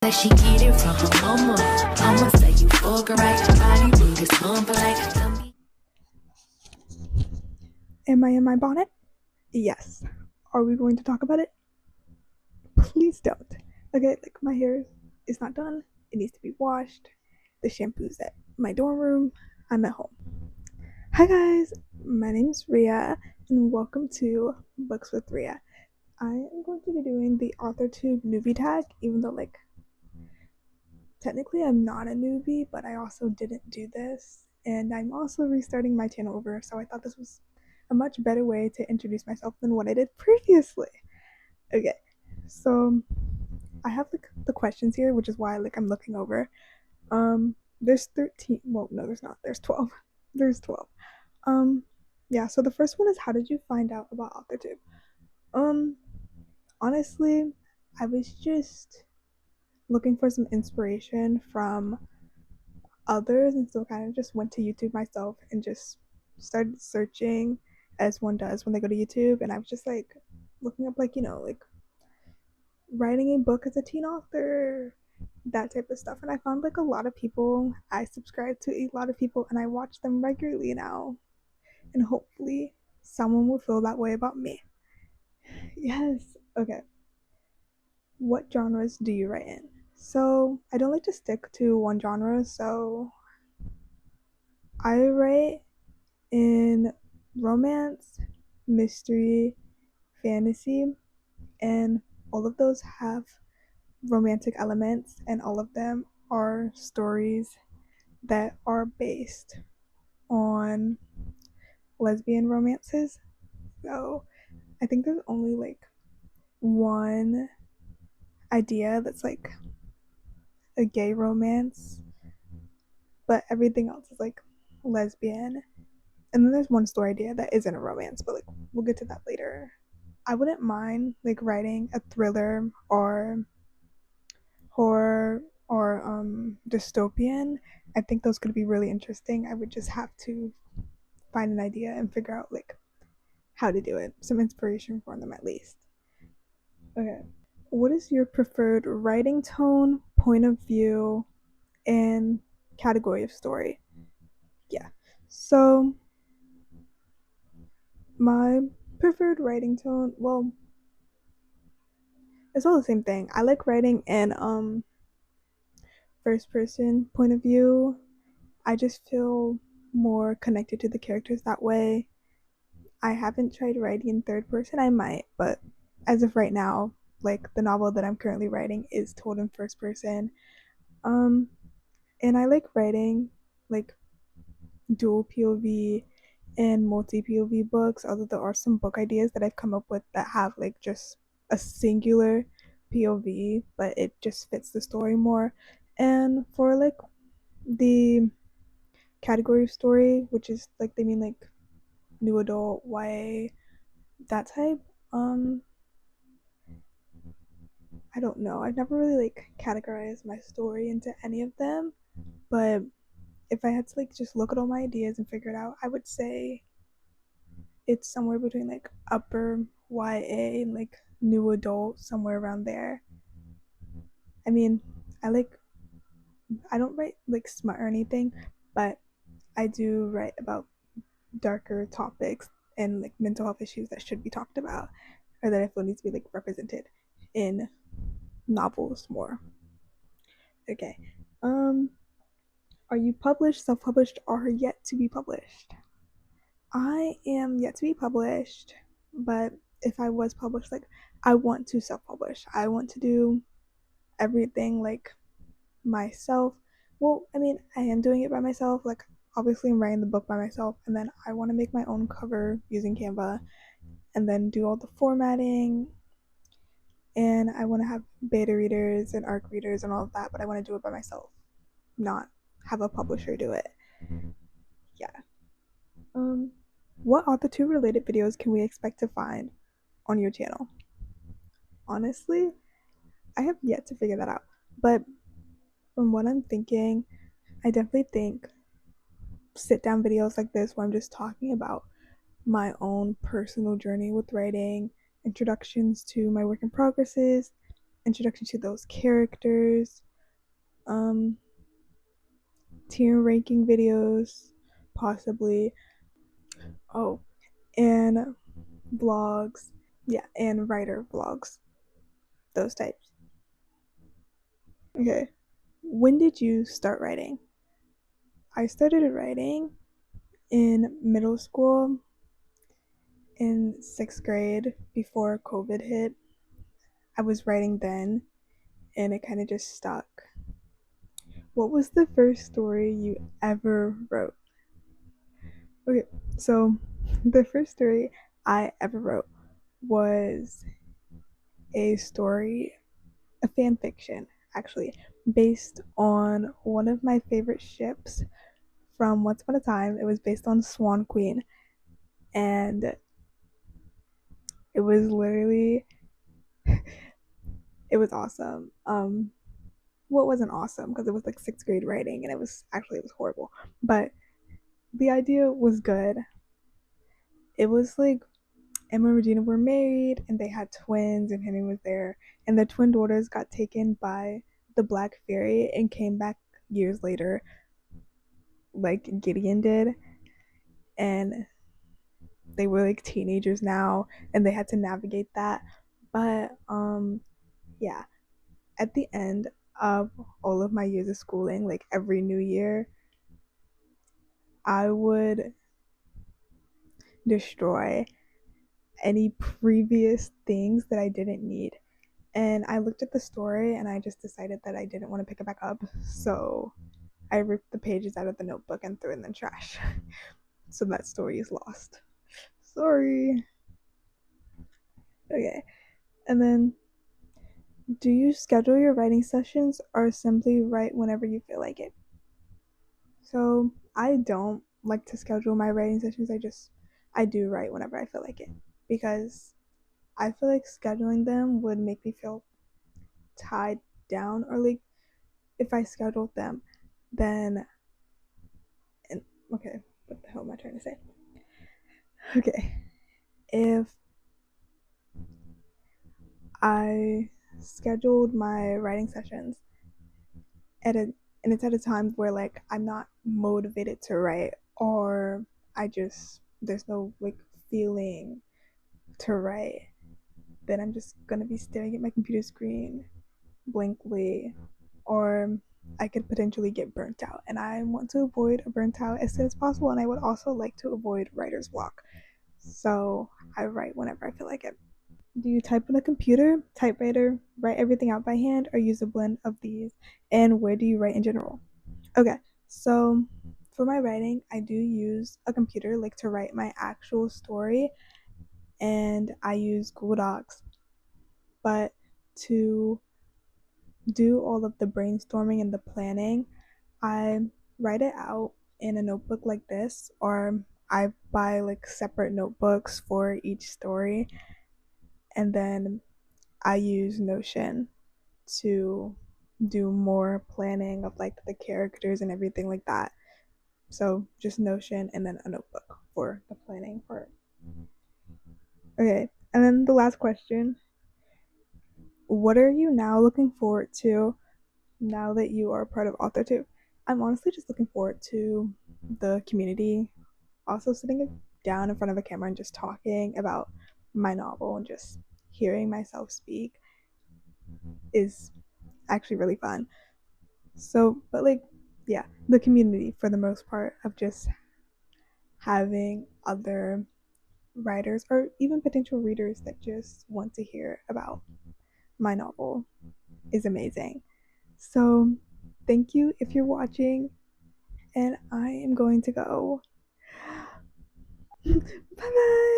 Like she get it from her mama. Mama say you fuck her right. Body do this hump like dummy. Am I in my bonnet? Yes. Are we going to talk about it? Please don't. Okay, like my hair is not done. It needs to be washed. The shampoo's at my dorm room. I'm at home. Hi guys, my name's Ria and welcome to Books with Ria. I am going to be doing the Authortube Newbie Tag, even though like technically I'm not a newbie, but I also didn't do this, and I'm also restarting my channel over, so I thought this was a much better way to introduce myself than what I did previously. Okay, so I have the questions here, which is why like I'm looking over. There's 13. Well, no, there's not. There's 12. There's 12. Yeah. So the first one is, how did you find out about Authortube? Honestly, I was just looking for some inspiration from others, and so kind of just went to YouTube myself and just started searching as one does when they go to YouTube, and I was just like looking up like like writing a book as a teen author, that type of stuff, and I found like a lot of people. I subscribe to a lot of people and I watch them regularly now, and hopefully someone will feel that way about me. Yes. Okay, what genres do you write in? So I don't like to stick to one genre, so I write in romance, mystery, fantasy, and all of those have romantic elements, and all of them are stories that are based on lesbian romances. So I think there's only like one idea that's like a gay romance, but everything else is like lesbian. And then there's one story idea that isn't a romance, but like we'll get to that later. I wouldn't mind like writing a thriller or horror or dystopian. I think those could be really interesting. I would just have to find an idea and figure out like how to do it. Some inspiration for them at least. Okay. What is your preferred writing tone, point of view, and category of story? Yeah. So my preferred writing tone, well, it's all the same thing. I like writing in first person point of view. I just feel more connected to the characters that way. I haven't tried writing in third person. I might, but as of right now, like the novel that I'm currently writing is told in first person. Um, and I like writing like dual POV and multi POV books, although there are some book ideas that I've come up with that have like just a singular POV, but it just fits the story more. And for like the category of story, which is like they mean like new adult, YA, that type. Um, I don't know. I've never really like categorized my story into any of them, but if I had to like just look at all my ideas and figure it out, I would say it's somewhere between like upper YA and like new adult, somewhere around there. I mean, I like I don't write like smut or anything, but I do write about darker topics and like mental health issues that should be talked about, or that I feel needs to be like represented in novels more. Okay. Um, are you published, self-published, or yet to be published? I am yet to be published, but if I was published, like I want to self-publish. I want to do everything like myself. Well, I mean, I am doing it by myself. Like obviously I'm writing the book by myself, and then I want to make my own cover using Canva and then do all the formatting, and I want to have beta readers and ARC readers and all of that, but I want to do it by myself, not have a publisher do it. Yeah. Um, what Authortube related videos can we expect to find on your channel? Honestly, I have yet to figure that out, but from what I'm thinking, I definitely think sit down videos like this where I'm just talking about my own personal journey with writing, introductions to my work in progresses, introduction to those characters, tier ranking videos, possibly. Oh, and vlogs. Yeah, and writer vlogs. Those types. Okay. When did you start writing? I started writing in middle school in 6th grade before COVID hit. I was writing then and it kind of just stuck. What was the first story you ever wrote? Okay, so the first story I ever wrote was a story, a fan fiction, actually, based on one of my favorite ships from Once Upon a Time. It was based on Swan Queen, and it was literally, it was awesome. Well, it wasn't awesome because it was like 6th grade writing, and it was horrible, but the idea was good. It was like Emma and Regina were married and they had twins, and Henry was there, and the twin daughters got taken by the Black Fairy and came back years later, like Gideon did, and they were like teenagers now, and they had to navigate that. But yeah, at the end of all of my years of schooling, like every new year, I would destroy any previous things that I didn't need. And I looked at the story and I just decided that I didn't want to pick it back up. So I ripped the pages out of the notebook and threw it in the trash. So that story is lost. Sorry. Okay. And then, do you schedule your writing sessions or simply write whenever you feel like it? So I don't like to schedule my writing sessions. I do write whenever I feel like it, because I feel like scheduling them would make me feel tied down, or like if I scheduled them, then and okay, what the hell am I trying to say? Okay, if I scheduled my writing sessions at a and it's at a time where like I'm not motivated to write, or there's no like feeling to write, then I'm just gonna be staring at my computer screen blankly, or I could potentially get burnt out. And I want to avoid a burnt out as soon as possible. And I would also like to avoid writer's block. So I write whenever I feel like it. Do you type on a computer, typewriter, write everything out by hand, or use a blend of these? And where do you write in general? Okay, so for my writing, I do use a computer, like to write my actual story, and I use Google Docs. But to do all of the brainstorming and the planning, I write it out in a notebook like this, or I buy like separate notebooks for each story, and then I use Notion to do more planning of like the characters and everything like that. So just Notion and then a notebook for the planning part. Okay, and then the last question: what are you now looking forward to now that you are part of Authortube? I'm honestly just looking forward to the community. Also, sitting down in front of a camera and just talking about my novel and just hearing myself speak is actually really fun. So, but like, yeah, the community for the most part of just having other writers or even potential readers that just want to hear about my novel is amazing. So, thank you if you're watching, and I am going to go. Bye bye.